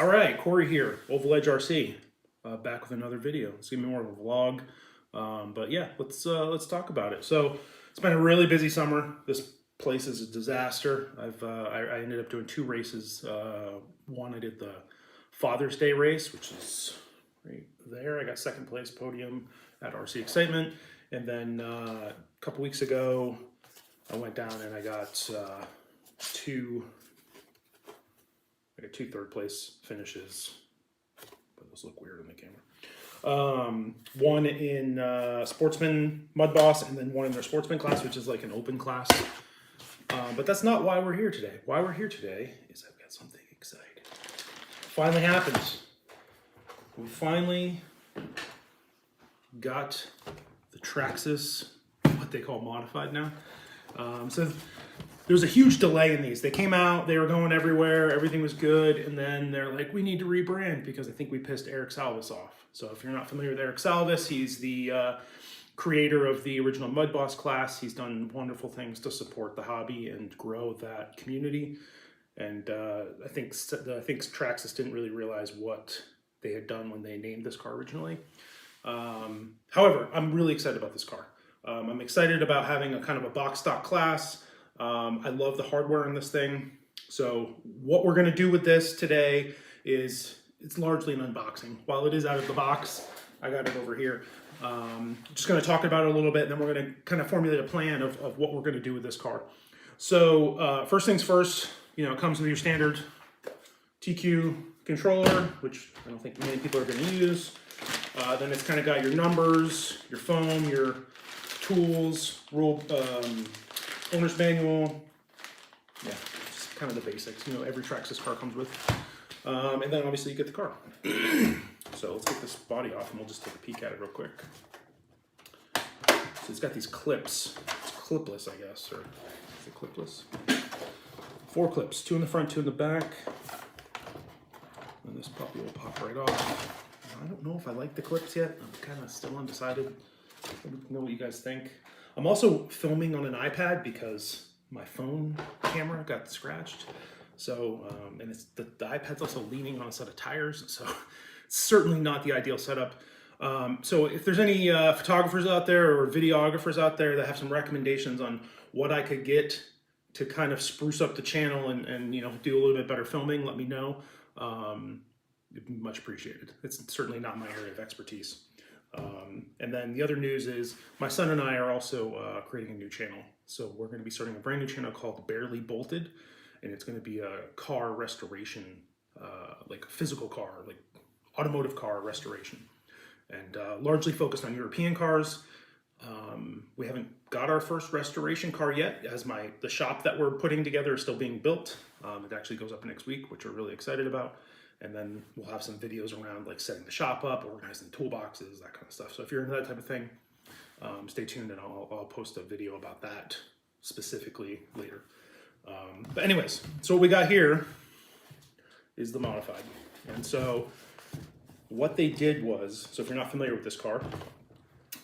All right, Corey here, Oval Edge RC, back with another video. It's gonna be more of a vlog, but yeah, let's talk about it. So it's been a really busy summer. This place is a disaster. I ended up doing two races. One, I did the Father's Day race, which is right there. I got second place podium at RC Excitement, and then a couple weeks ago, I went down and I got two third place finishes, but those look weird on the camera. One in Sportsman Mud Boss, and then one in their Sportsman class, which is like an open class. But that's not why we're here today. Why we're here today is I've got something exciting. Finally happened. We finally got the Traxxas, what they call Modified now. So there was a huge delay in these. They came out, they were going everywhere, everything was good, and then they're like, we need to rebrand because I think we pissed Eric Salvis off. So if you're not familiar with Eric Salvis, he's the creator of the original Mud Boss class. He's done wonderful things to support the hobby and grow that community. And I think Traxxas didn't really realize what they had done when they named this car originally. However, I'm really excited about this car. I'm excited about having a kind of a box stock class. I love the hardware in this thing. So what we're gonna do with this today is, it's largely an unboxing. While it is out of the box, I got it over here. Just gonna talk about it a little bit, and then we're gonna kind of formulate a plan of what we're gonna do with this car. So first things first, you know, it comes with your standard TQ controller, which I don't think many people are gonna use. Then it's kind of got your numbers, your foam, your tools, owner's manual. Yeah, just kind of the basics. You know, every Traxxas car comes with. And then obviously you get the car. So let's get this body off and we'll just take a peek at it real quick. So it's got these clips. It's clipless, I guess, or is it clipless? 4 clips, 2 in the front, 2 in the back. And this puppy will pop right off. I don't know if I like the clips yet. I'm kind of still undecided. Let me know what you guys think. I'm also filming on an iPad because my phone camera got scratched. So, and the iPad's also leaning on a set of tires, so it's certainly not the ideal setup. So if there's any photographers out there or videographers out there that have some recommendations on what I could get to kind of spruce up the channel and you know, do a little bit better filming, let me know. It'd be much appreciated. It's certainly not my area of expertise. And then the other news is my son and I are also creating a new channel. So we're going to be starting a brand new channel called Barely Bolted, and it's going to be a car restoration, like a physical car, like automotive car restoration, and largely focused on European cars. We haven't got our first restoration car yet, as the shop that we're putting together is still being built. It actually goes up next week, which we're really excited about. And then we'll have some videos around like setting the shop up, organizing toolboxes, that kind of stuff. So if you're into that type of thing, stay tuned and I'll post a video about that specifically later. But anyways, so what we got here is the Modified. And so what they did was, so if you're not familiar with this car,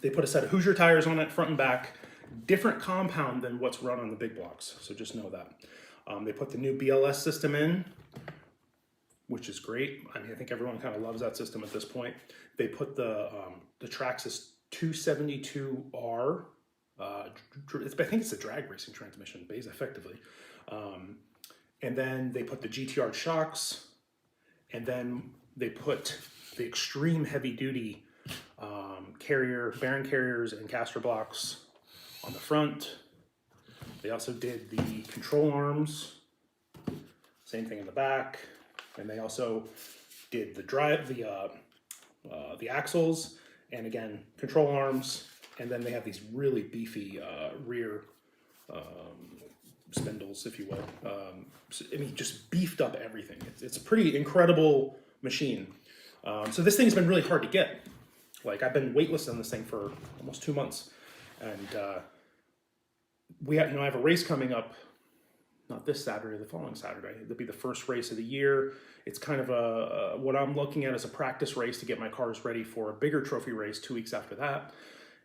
they put a set of Hoosier tires on it, front and back, different compound than what's run on the big blocks. So just know that. They put the new BLS system in, which is great. I mean, I think everyone kind of loves that system at this point. They put the Traxxas 272R, I think it's a drag racing transmission, based effectively. And then they put the GTR shocks, and then they put the extreme heavy duty bearing carriers and caster blocks on the front. They also did the control arms, same thing in the back. And they also did the axles, and again, control arms. And then they have these really beefy rear spindles, if you will. I mean, just beefed up everything. It's a pretty incredible machine. So this thing's been really hard to get. Like, I've been waitlisted on this thing for almost 2 months. And I have a race coming up. Not this Saturday, the following Saturday. It'll be the first race of the year. It's kind of what I'm looking at as a practice race to get my cars ready for a bigger trophy race 2 weeks after that.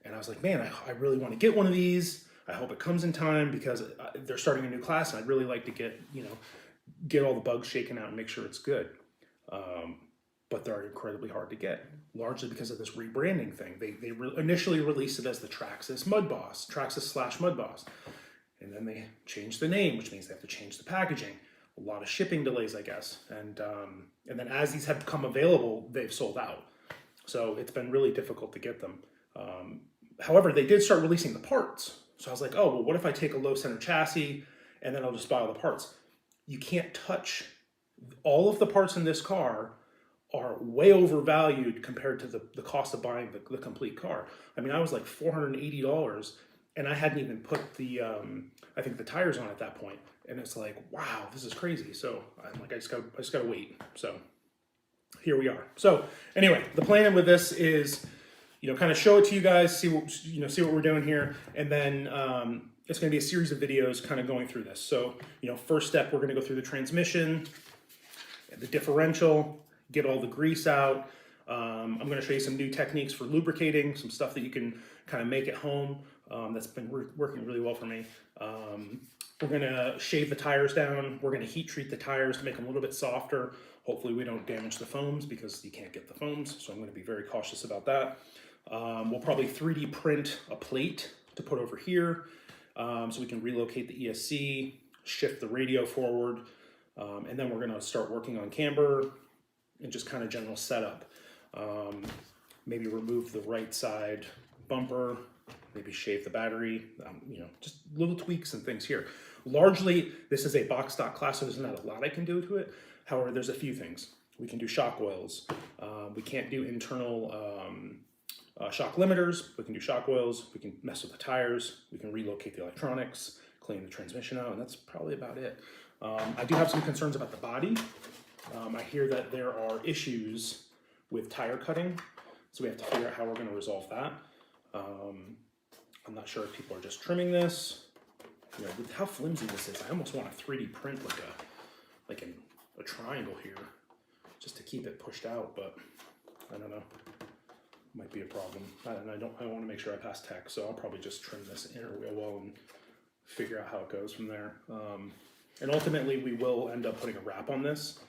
And I was like, man, I really want to get one of these. I hope it comes in time because they're starting a new class, and I'd really like to get all the bugs shaken out and make sure it's good. but they're incredibly hard to get, largely because of this rebranding thing. They initially released it as the Traxxas Traxxas Slash Modified. And then they changed the name, which means they have to change the packaging. A lot of shipping delays, I guess. And then as these have become available, they've sold out. So it's been really difficult to get them. However, they did start releasing the parts. So I was like, oh, well, what if I take a low center chassis and then I'll just buy all the parts? You can't touch. All of the parts in this car are way overvalued compared to the cost of buying the complete car. I mean, I was like $480 and I hadn't even put the, I think the tires on at that point. And it's like, wow, this is crazy. So I'm like, I just gotta wait. So here we are. So anyway, the plan with this is, kind of show it to you guys, see what we're doing here. And then it's gonna be a series of videos kind of going through this. So, first step, we're gonna go through the transmission, the differential, get all the grease out. I'm gonna show you some new techniques for lubricating, some stuff that you can kind of make at home. That's been working really well for me. We're gonna shave the tires down. We're gonna heat treat the tires to make them a little bit softer. Hopefully we don't damage the foams because you can't get the foams. So I'm gonna be very cautious about that. We'll probably 3D print a plate to put over here so we can relocate the ESC, shift the radio forward, and then we're gonna start working on camber and just kind of general setup. Maybe remove the right side bumper, maybe shave the battery, just little tweaks and things here. Largely, this is a box stock class, so there's not a lot I can do to it. However, there's a few things. We can do shock oils. We can't do internal shock limiters. We can do shock oils. We can mess with the tires. We can relocate the electronics, clean the transmission out, and that's probably about it. I do have some concerns about the body. I hear that there are issues with tire cutting, so we have to figure out how we're going to resolve that. I'm not sure if people are just trimming this. With how flimsy this is, I almost want to 3D print like a triangle here, just to keep it pushed out. But I don't know. Might be a problem. I want to make sure I pass tech, so I'll probably just trim this inner wheel well and figure out how it goes from there. And ultimately, we will end up putting a wrap on this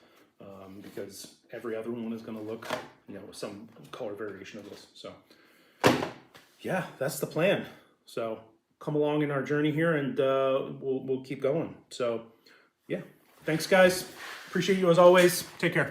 because every other one is going to look, some color variation of this. So yeah, that's the plan. So come along in our journey here, and we'll keep going. So yeah, thanks guys. Appreciate you as always. Take care.